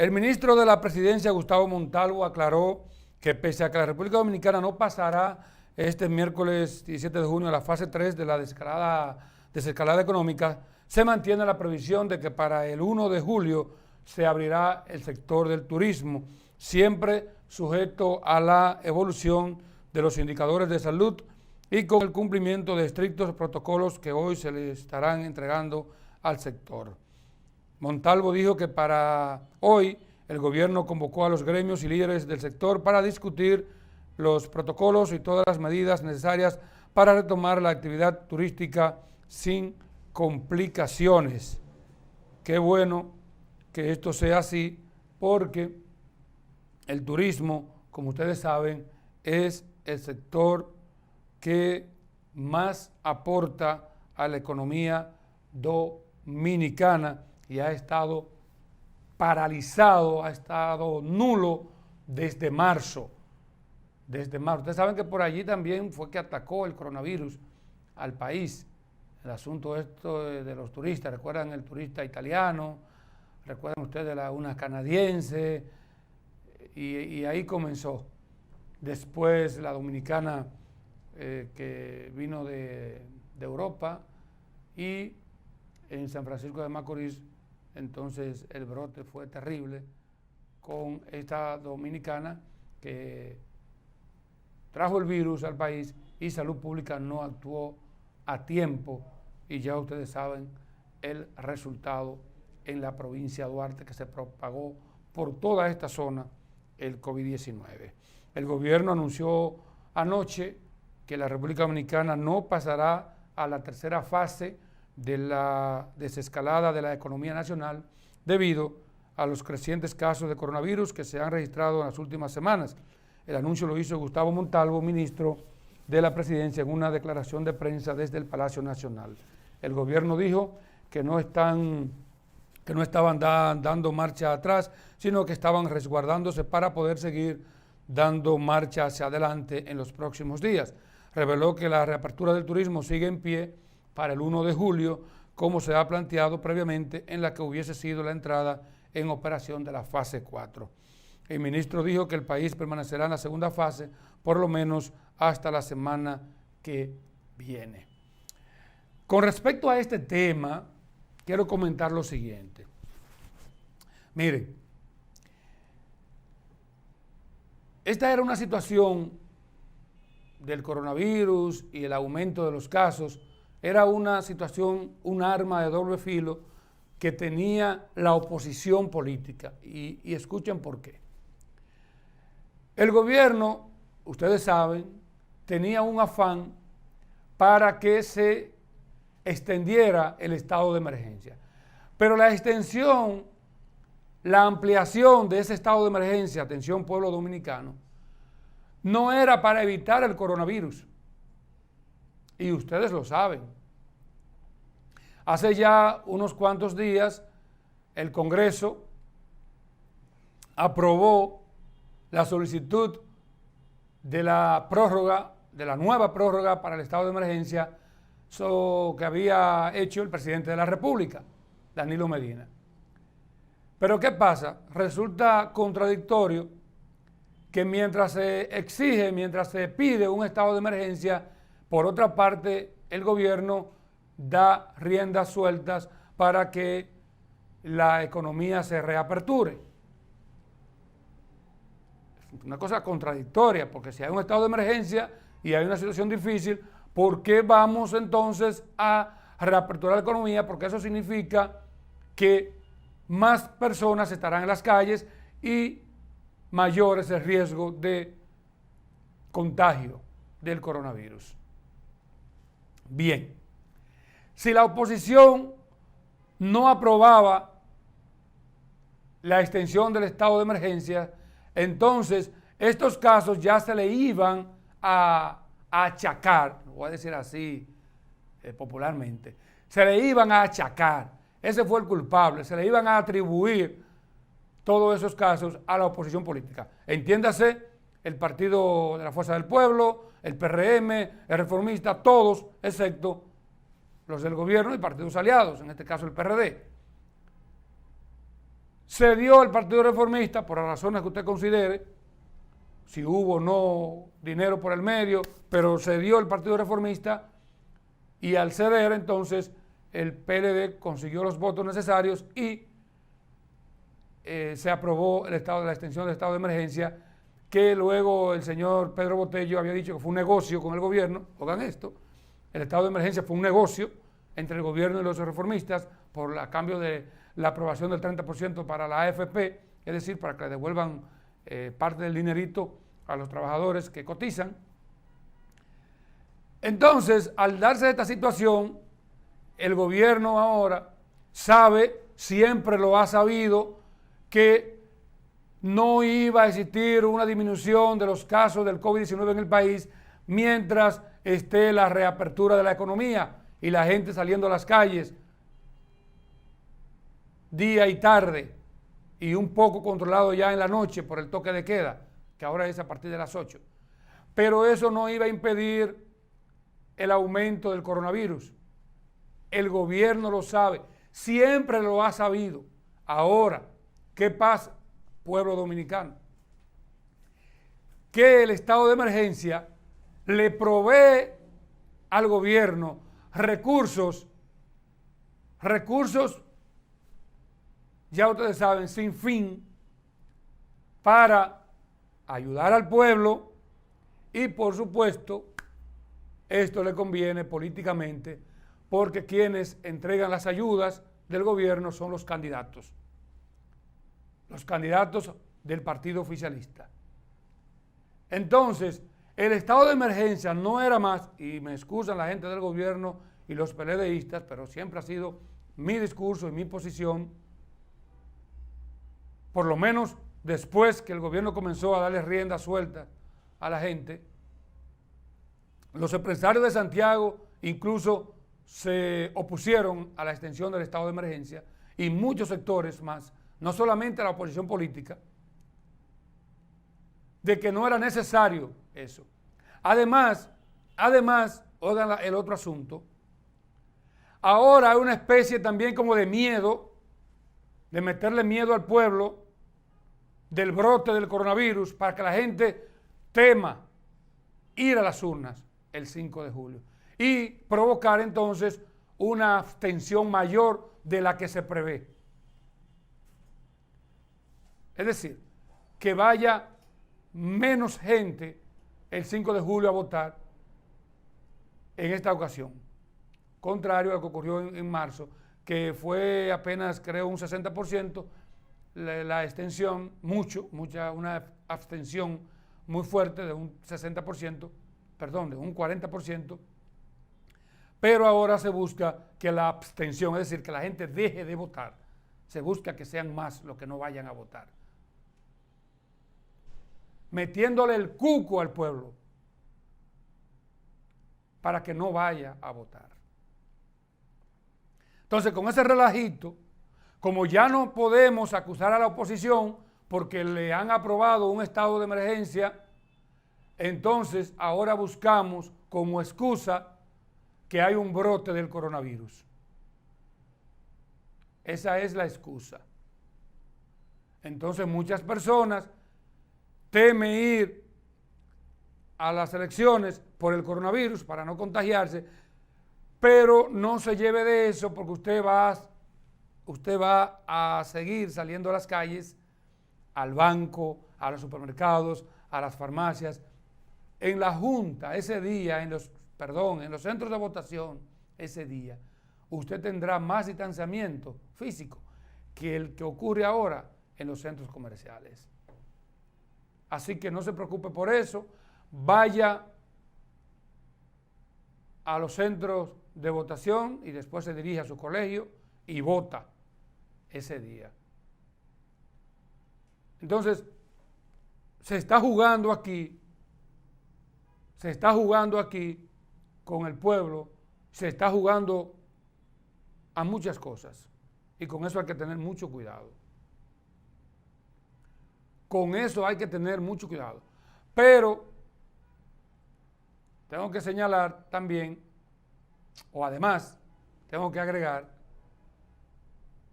El ministro de la Presidencia, Gustavo Montalvo, aclaró que pese a que la República Dominicana no pasará este miércoles 17 de junio a la fase 3 de la desescalada económica, se mantiene la previsión de que para el 1 de julio se abrirá el sector del turismo, siempre sujeto a la evolución de los indicadores de salud y con el cumplimiento de estrictos protocolos que hoy se le estarán entregando al sector. Montalvo dijo que para hoy el gobierno convocó a los gremios y líderes del sector para discutir los protocolos y todas las medidas necesarias para retomar la actividad turística sin complicaciones. Qué bueno que esto sea así, porque el turismo, como ustedes saben, es el sector que más aporta a la economía dominicana y ha estado paralizado, ha estado nulo desde marzo. Ustedes saben que por allí también fue que atacó el coronavirus al país. El asunto esto de los turistas, recuerdan el turista italiano, recuerdan ustedes una canadiense, y ahí comenzó. Después la dominicana que vino de Europa, y en San Francisco de Macorís, entonces el brote fue terrible con esta dominicana que trajo el virus al país y Salud Pública no actuó a tiempo, y ya ustedes saben el resultado en la provincia de Duarte, que se propagó por toda esta zona el COVID-19. El gobierno anunció anoche que la República Dominicana no pasará a la tercera fase de la desescalada de la economía nacional debido a los crecientes casos de coronavirus que se han registrado en las últimas semanas. El anuncio lo hizo Gustavo Montalvo, ministro de la Presidencia, en una declaración de prensa desde el Palacio Nacional. El gobierno dijo que no estaban dando marcha atrás, sino que estaban resguardándose para poder seguir dando marcha hacia adelante en los próximos días. Reveló que la reapertura del turismo sigue en pie para el 1 de julio, como se ha planteado previamente, en la que hubiese sido la entrada en operación de la fase 4. El ministro dijo que el país permanecerá en la segunda fase por lo menos hasta la semana que viene. Con respecto a este tema, quiero comentar lo siguiente. Miren, esta era una situación del coronavirus y el aumento de los casos. Era una situación, un arma de doble filo que tenía la oposición política. Y escuchen por qué. El gobierno, ustedes saben, tenía un afán para que se extendiera el estado de emergencia. Pero la extensión, la ampliación de ese estado de emergencia, atención pueblo dominicano, no era para evitar el coronavirus. Y ustedes lo saben. Hace ya unos cuantos días el Congreso aprobó la solicitud de la prórroga, de la nueva prórroga para el estado de emergencia que había hecho el presidente de la República, Danilo Medina. Pero ¿qué pasa? Resulta contradictorio que mientras se exige, mientras se pide un estado de emergencia, por otra parte, el gobierno da riendas sueltas para que la economía se reaperture. Es una cosa contradictoria, porque si hay un estado de emergencia y hay una situación difícil, ¿por qué vamos entonces a reaperturar la economía? Porque eso significa que más personas estarán en las calles y mayor es el riesgo de contagio del coronavirus. Bien, si la oposición no aprobaba la extensión del estado de emergencia, entonces estos casos ya se le iban a achacar, lo voy a decir así popularmente, se le iban a achacar, ese fue el culpable, se le iban a atribuir todos esos casos a la oposición política. Entiéndase, el Partido de la Fuerza del Pueblo, el PRM, el Reformista, todos, excepto los del gobierno y partidos aliados, en este caso el PRD. Se dio el Partido Reformista, por las razones que usted considere, si hubo o no dinero por el medio, pero se dio el Partido Reformista y al ceder entonces el PLD consiguió los votos necesarios y se aprobó la extensión del estado de emergencia, que luego el señor Pedro Botello había dicho que fue un negocio con el gobierno. Oigan esto, el estado de emergencia fue un negocio entre el gobierno y los reformistas por el cambio de la aprobación del 30% para la AFP, es decir, para que le devuelvan parte del dinerito a los trabajadores que cotizan. Entonces, al darse esta situación, el gobierno ahora sabe, siempre lo ha sabido, que no iba a existir una disminución de los casos del COVID-19 en el país mientras esté la reapertura de la economía y la gente saliendo a las calles día y tarde y un poco controlado ya en la noche por el toque de queda, que ahora es a partir de las 8. Pero eso no iba a impedir el aumento del coronavirus. El gobierno lo sabe, siempre lo ha sabido. Ahora, ¿qué pasa, pueblo dominicano? Que el estado de emergencia le provee al gobierno recursos, ya ustedes saben, sin fin, para ayudar al pueblo y, por supuesto, esto le conviene políticamente porque quienes entregan las ayudas del gobierno son los candidatos del partido oficialista. Entonces, el estado de emergencia no era más, y me excusan la gente del gobierno y los PLDistas, pero siempre ha sido mi discurso y mi posición, por lo menos después que el gobierno comenzó a darle rienda suelta a la gente. Los empresarios de Santiago incluso se opusieron a la extensión del estado de emergencia y muchos sectores más, no solamente la oposición política, de que no era necesario eso. Además, oigan el otro asunto, ahora hay una especie también como de miedo, de meterle miedo al pueblo del brote del coronavirus para que la gente tema ir a las urnas el 5 de julio y provocar entonces una abstención mayor de la que se prevé. Es decir, que vaya menos gente el 5 de julio a votar en esta ocasión, contrario a lo que ocurrió en marzo, que fue apenas, creo, un 60%, la extensión, una abstención muy fuerte de un 60%, perdón, de un 40%, pero ahora se busca que la abstención, es decir, que la gente deje de votar, se busca que sean más los que no vayan a votar, metiéndole el cuco al pueblo para que no vaya a votar. Entonces, con ese relajito, como ya no podemos acusar a la oposición porque le han aprobado un estado de emergencia, entonces ahora buscamos como excusa que hay un brote del coronavirus. Esa es la excusa. Entonces muchas personas temen ir a las elecciones por el coronavirus para no contagiarse, pero no se lleve de eso porque usted va a seguir saliendo a las calles, al banco, a los supermercados, a las farmacias. En la junta, ese día, en los centros de votación, ese día, usted tendrá más distanciamiento físico que el que ocurre ahora en los centros comerciales. Así que no se preocupe por eso, vaya a los centros de votación y después se dirige a su colegio y vota ese día. Entonces, se está jugando aquí con el pueblo, se está jugando a muchas cosas y con eso hay que tener mucho cuidado. Con eso hay que tener mucho cuidado. Pero tengo que señalar también, o además, tengo que agregar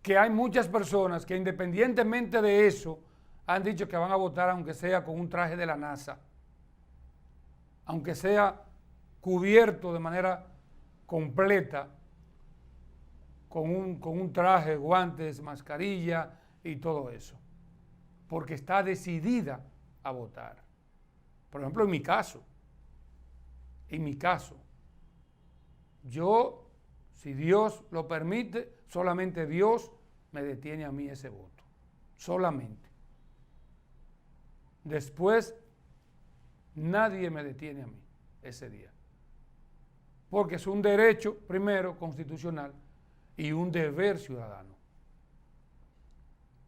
que hay muchas personas que independientemente de eso han dicho que van a votar aunque sea con un traje de la NASA, aunque sea cubierto de manera completa, con un traje, guantes, mascarilla y todo eso, porque está decidida a votar. Por ejemplo, en mi caso, yo, si Dios lo permite, solamente Dios me detiene a mí ese voto, solamente. Después, nadie me detiene a mí ese día, porque es un derecho, primero, constitucional, y un deber ciudadano.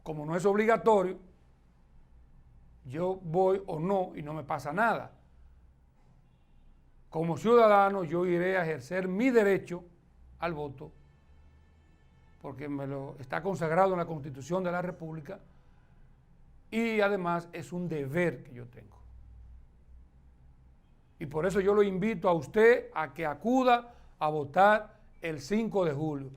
Como no es obligatorio, yo voy o no y no me pasa nada. Como ciudadano yo iré a ejercer mi derecho al voto, porque me lo está consagrado en la Constitución de la República, y además es un deber que yo tengo. Y por eso yo lo invito a usted a que acuda a votar el 5 de julio.